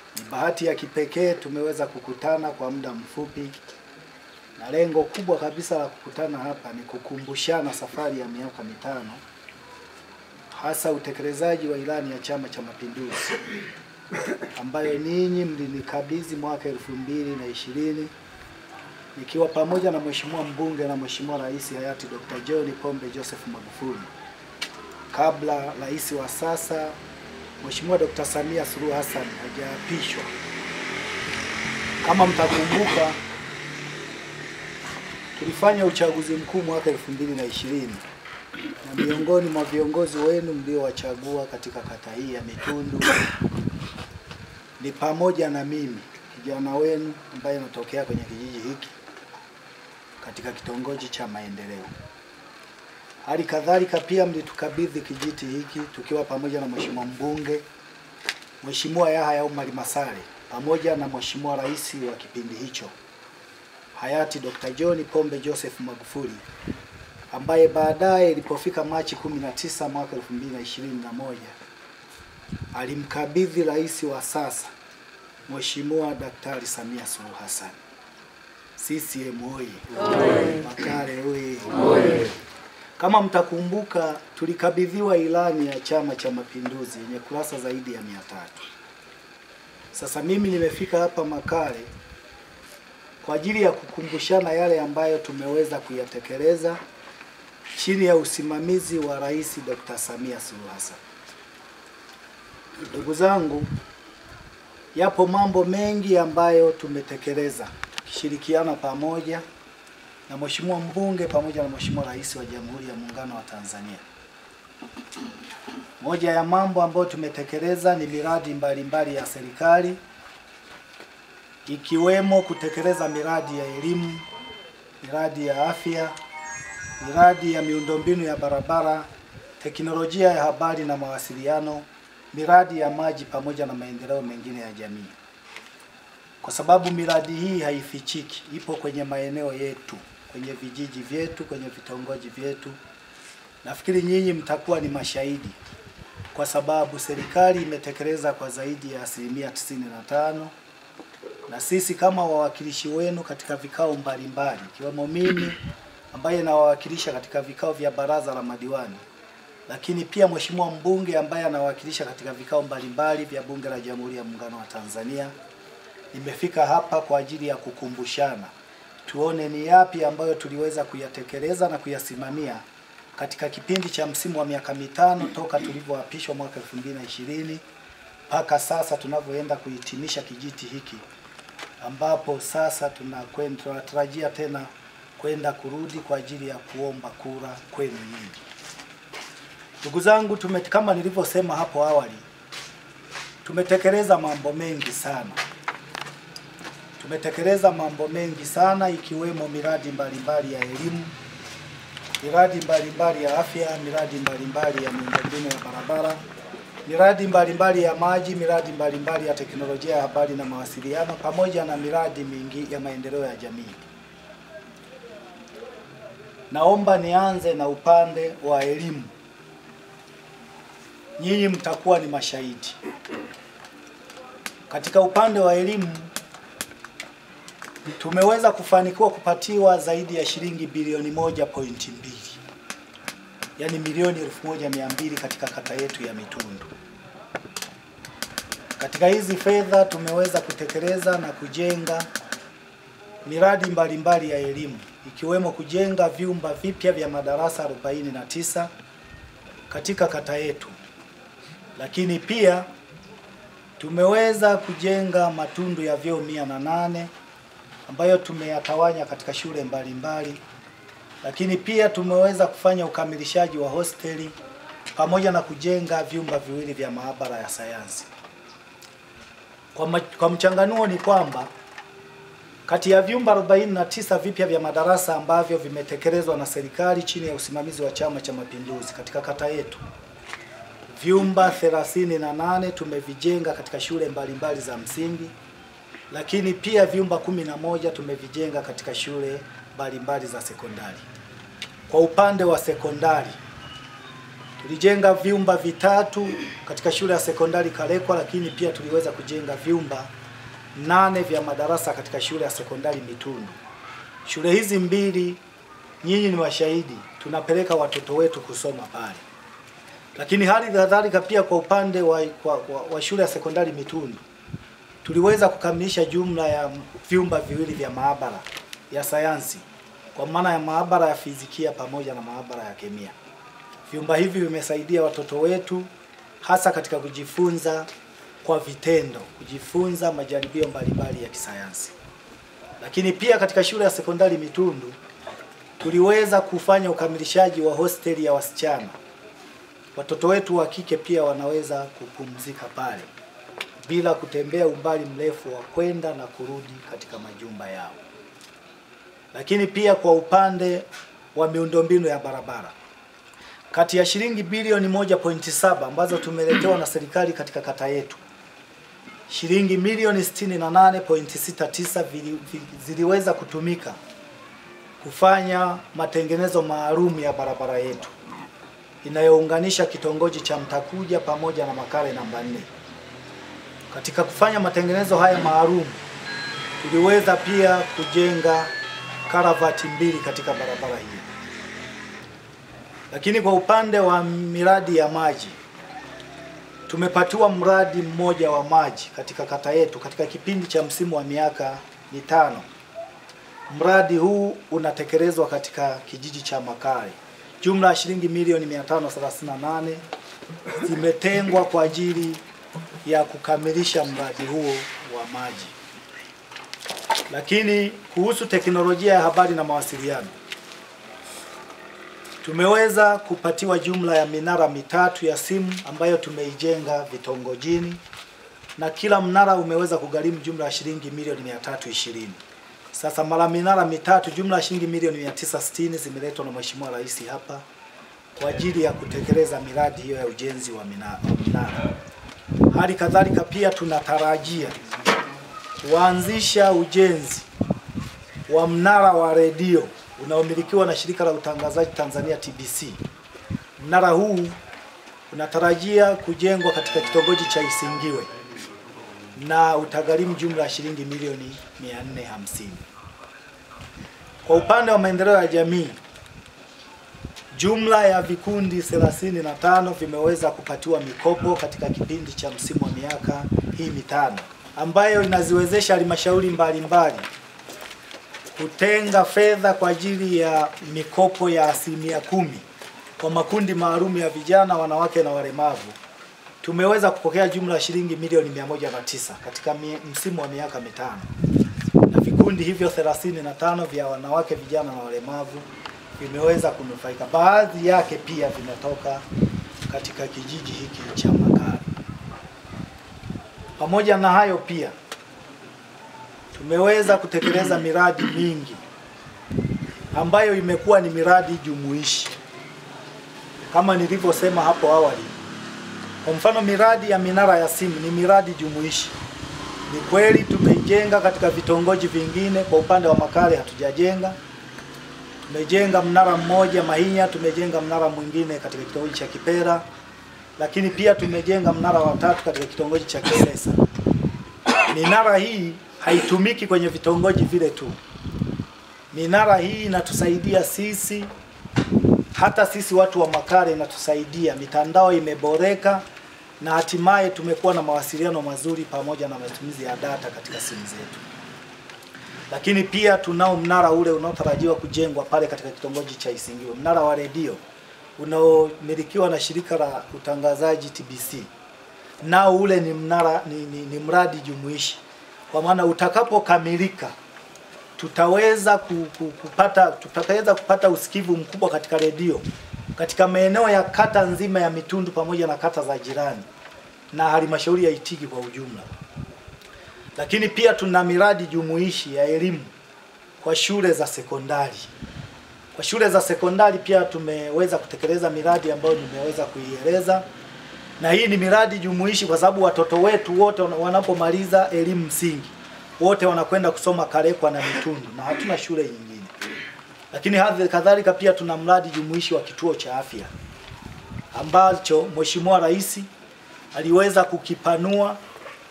Ni bahati ya kipekee tumeweza kukutana kwa muda mfupi, na lengo kubwa kabisa la kukutana hapa ni kukumbushana safari ya miaka 5, hasa utekelezaji wa ilani ya Chama cha Mapinduzi ambayo ninyi mlinikabidhi mwaka 2020 nikiwa pamoja na Mheshimiwa mbunge na Mheshimiwa Rais hayati Dr. John Pombe Joseph Magufuli, kabla rais wa sasa Mheshimiwa Dr. Samia Suluhu Hassan hajaapishwa. Kama mtakumbuka, tulifanya uchaguzi mkuu mwaka 2020 na miongoni mwa viongozi wenu mliowachagua katika kata hii ya Mitundu ni pamoja na mimi, kijana wenu ambaye natokea kwenye kijiji hiki katika kitongoji cha Maendeleo. Hali kadhalika pia mlitukabidhi kijiti hiki tukiwa pamoja na Mheshimiwa mbunge, Mheshimiwa Yahya Omar Masare, pamoja na Mheshimiwa Rais wa kipindi hicho hayati Dr. John Pombe Joseph Magufuli, ambaye baadaye ilipofika Machi 19 mwaka 2021 alimkabidhi rais wa sasa Mheshimiwa Daktari Samia Suluhu Hassan. CCM oyee! Makale oyee! Kama mtakumbuka, tulikabidhiwa ilani ya Chama cha Mapinduzi yenye kurasa zaidi ya 300. Sasa mimi nimefika hapa Makale kwa ajili ya kukumbushana yale ambayo tumeweza kuyatekeleza chini ya usimamizi wa Rais Dr. Samia Suluhu Hassan. Ndugu zangu, yapo mambo mengi ambayo tumetekeleza tukishirikiana pamoja na Mheshimiwa mbunge pamoja na Mheshimiwa Rais wa Jamhuri ya Muungano wa Tanzania. Moja ya mambo ambayo tumetekeleza ni miradi mbalimbali ya serikali, ikiwemo kutekeleza miradi ya elimu, miradi ya afya, miradi ya miundombinu ya barabara, teknolojia ya habari na mawasiliano, miradi ya maji pamoja na maendeleo mengine ya jamii. Kwa sababu miradi hii haifichiki, ipo kwenye maeneo yetu, kwenye vijiji vyetu, kwenye vitongoji vyetu. Nafikiri nyinyi mtakuwa ni mashahidi, kwa sababu serikali imetekeleza kwa zaidi ya 95%, na sisi kama wawakilishi wenu katika vikao mbalimbali, ikiwemo mimi ambaye nawawakilisha katika vikao vya baraza la madiwani, lakini pia Mheshimiwa mbunge ambaye anawakilisha katika vikao mbalimbali vya Bunge la Jamhuri ya Muungano wa Tanzania, nimefika hapa kwa ajili ya kukumbushana tuone ni yapi ambayo tuliweza kuyatekeleza na kuyasimamia katika kipindi cha msimu wa miaka 5 toka tulivyoapishwa mwaka 2020 mpaka sasa tunavyoenda kuhitimisha kijiti hiki, ambapo sasa tunatarajia tena kwenda kurudi kwa ajili ya kuomba kura kwenu nyinyi. Ndugu zangu, kama nilivyosema hapo awali, tumetekeleza mambo mengi sana. Tumetekeleza mambo mengi sana, ikiwemo miradi mbalimbali ya elimu, miradi mbalimbali ya afya, miradi mbalimbali ya miundombinu ya barabara, miradi mbalimbali ya maji, miradi mbalimbali ya teknolojia ya habari na mawasiliano, pamoja na miradi mingi ya maendeleo ya jamii. Naomba nianze na upande wa elimu. Nyinyi mtakuwa ni mashahidi. Katika upande wa elimu tumeweza kufanikiwa kupatiwa zaidi ya shilingi bilioni 1.2, yani milioni 1200 katika kata yetu ya Mitundu. Katika hizi fedha tumeweza kutekeleza na kujenga miradi mbalimbali ya elimu, ikiwemo kujenga vyumba vipya vya madarasa 49 katika kata yetu. Lakini pia tumeweza kujenga matundu ya vyoo 108 ambayo tumeyatawanya katika shule mbalimbali. Lakini pia tumeweza kufanya ukamilishaji wa hosteli pamoja na kujenga vyumba viwili vya maabara ya sayansi. Kwa mchanganuo ni kwamba kati ya vyumba 49 vipya vya madarasa ambavyo vimetekelezwa na serikali chini ya usimamizi wa Chama cha Mapinduzi katika kata yetu, vyumba 38 tumevijenga katika shule mbalimbali za msingi, lakini pia vyumba 11 tumevijenga katika shule mbalimbali za sekondari. Kwa upande wa sekondari Tulijenga vyumba vitatu katika shule ya sekondari Kalekwa, lakini pia tuliweza kujenga vyumba 8 vya madarasa katika shule ya sekondari Mitundu. Shule hizi mbili nyinyi ni washahidi, tunapeleka watoto wetu kusoma pale. Lakini hali kadhalika pia kwa upande wa shule ya sekondari Mitundu, tuliweza kukamilisha jumla ya vyumba viwili vya maabara ya sayansi, kwa maana ya maabara ya fizikia pamoja na maabara ya kemia. Vyumba hivi vimesaidia watoto wetu hasa katika kujifunza kwa vitendo, kujifunza majaribio mbalimbali ya kisayansi. Lakini pia katika shule ya sekondari Mitundu tuliweza kufanya ukamilishaji wa hosteli ya wasichana. Watoto wetu wa kike pia wanaweza kupumzika pale bila kutembea umbali mrefu wa kwenda na kurudi katika majumba yao. Lakini pia kwa upande wa miundombinu ya barabara, kati ya shilingi bilioni 1.7 ambazo tumeletewa na serikali katika kata yetu, shilingi milioni 68.69 ziliweza kutumika kufanya matengenezo maalum ya barabara yetu inayounganisha kitongoji cha Mtakuja pamoja na Makale namba 4. Katika kufanya matengenezo haya maalum, tuliweza pia kujenga karavati 2 katika barabara hii. Lakini kwa upande wa miradi ya maji, tumepatiwa mradi mmoja wa maji katika kata yetu katika kipindi cha msimu wa miaka 5. Mradi huu unatekelezwa katika kijiji cha Makale. Jumla ya shilingi milioni 538 zimetengwa kwa ajili ya kukamilisha mradi huo wa maji. Lakini kuhusu teknolojia ya habari na mawasiliano, tumeweza kupatiwa jumla ya minara 3 ya simu ambayo tumeijenga vitongojini, na kila mnara umeweza kugharimu jumla ya shilingi milioni 320. Sasa mara minara 3 jumla ya shilingi milioni 960 zimeletwa na Mheshimiwa Rais hapa kwa ajili ya kutekeleza miradi hiyo ya ujenzi wa minara. Hali kadhalika pia tunatarajia kuanzisha ujenzi wa mnara wa redio unaomilikiwa na shirika la utangazaji Tanzania TBC. Mnara huu unatarajia kujengwa katika kitongoji cha Isingiwe na utagharimu jumla ya shilingi milioni 450. Kwa upande wa maendeleo ya jamii, jumla ya vikundi 35 vimeweza kupatiwa mikopo katika kipindi cha msimu wa miaka hii 5, ambayo inaziwezesha halmashauri mbalimbali kutenga fedha kwa ajili ya mikopo ya 10% kwa makundi maalum ya vijana, wanawake na walemavu. Tumeweza kupokea jumla ya shilingi milioni 109 katika msimu wa miaka 5. Na vikundi hivyo 35 vya wanawake, vijana na walemavu vimeweza kunufaika. Baadhi yake pia vinatoka katika kijiji hiki cha Makale. Pamoja na hayo pia tumeweza kutekeleza miradi mingi ambayo imekuwa ni miradi jumuishi. Kama nilivyosema hapo awali, kwa mfano miradi ya minara ya simu ni miradi jumuishi. Ni kweli tumeijenga katika vitongoji vingine, kwa upande wa Makale hatujajenga. Tumejenga mnara mmoja Mahinya, tumejenga mnara mwingine katika kitongoji cha Kipera, lakini pia tumejenga mnara wa 3 katika kitongoji cha Kelesa. Minara hii haitumiki kwenye vitongoji vile tu. Minara hii inatusaidia sisi, hata sisi watu wa Makale inatusaidia. Mitandao imeboreka na hatimaye tumekuwa na mawasiliano mazuri pamoja na matumizi ya data katika simu zetu. Lakini pia tunao mnara ule unaotarajiwa kujengwa pale katika kitongoji cha Isingiwe, mnara wa redio unaomilikiwa na shirika la utangazaji TBC. Nao ule ni mnara ni mradi jumuishi. Kwa maana utakapokamilika tutaweza kupata usikivu mkubwa katika redio katika maeneo ya kata nzima ya Mitundu pamoja na kata za jirani na halmashauri ya Itigi kwa ujumla. Lakini pia tuna miradi jumuishi ya elimu kwa shule za sekondari. Kwa shule za sekondari pia tumeweza kutekeleza miradi ambayo nimeweza kuieleza, na hii ni miradi jumuishi kwa sababu watoto wetu wote wanapomaliza elimu msingi wote wanakwenda kusoma Kalekwa na Mitundu na hatuna shule nyingine. Lakini kadhalika pia tuna mradi jumuishi wa kituo cha afya ambacho Mheshimiwa Rais aliweza kukipanua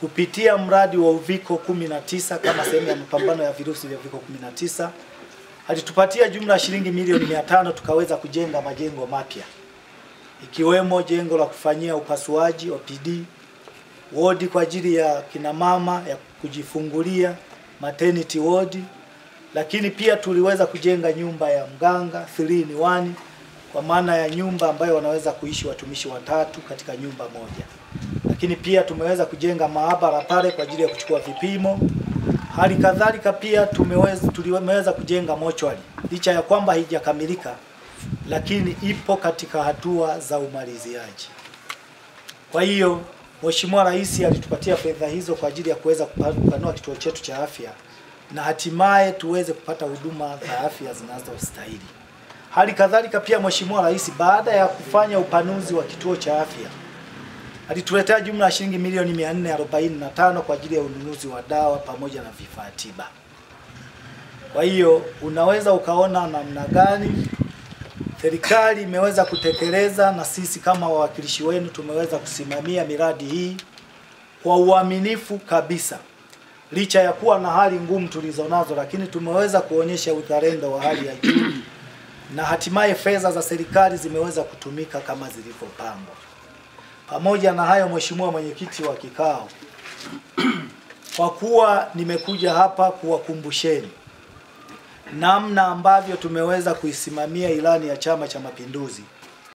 kupitia mradi wa Uviko 19 kama sehemu ya mapambano ya virusi vya Uviko 19. Alitupatia jumla shilingi milioni 500 tukaweza kujenga majengo mapya, ikiwemo jengo la kufanyia upasuaji OPD, wodi kwa ajili ya kina mama ya kujifungulia, maternity ward, lakini pia tuliweza kujenga nyumba ya mganga 3-in-1 kwa maana ya nyumba ambayo wanaweza kuishi watumishi 3 katika nyumba moja. Lakini pia tumeweza kujenga maabara pale kwa ajili ya kuchukua vipimo. Hali kadhalika pia tuliweza kujenga mochwari, licha ya kwamba haijakamilika lakini ipo katika hatua za umaliziaji. Kwa hiyo Mheshimiwa Rais alitupatia fedha hizo kwa ajili ya kuweza kupanua kituo chetu cha afya na hatimaye tuweze kupata huduma za afya zinazostahili. Hali kadhalika pia Mheshimiwa Rais baada ya kufanya upanuzi wa kituo cha afya alituletea jumla ya shilingi milioni 445 kwa ajili ya ununuzi wa dawa pamoja na vifaa tiba. Kwa hiyo unaweza ukaona namna gani serikali imeweza kutekeleza, na sisi kama wawakilishi wenu tumeweza kusimamia miradi hii kwa uaminifu kabisa. Licha ya kuwa na hali ngumu tulizonazo, lakini tumeweza kuonyesha uzalendo wa hali ya juu na hatimaye fedha za serikali zimeweza kutumika kama zilivyopangwa. Pamoja na hayo, Mheshimiwa Mwenyekiti wa kikao, kwa kuwa nimekuja hapa kuwakumbusheni namna ambavyo tumeweza kuisimamia ilani ya Chama cha Mapinduzi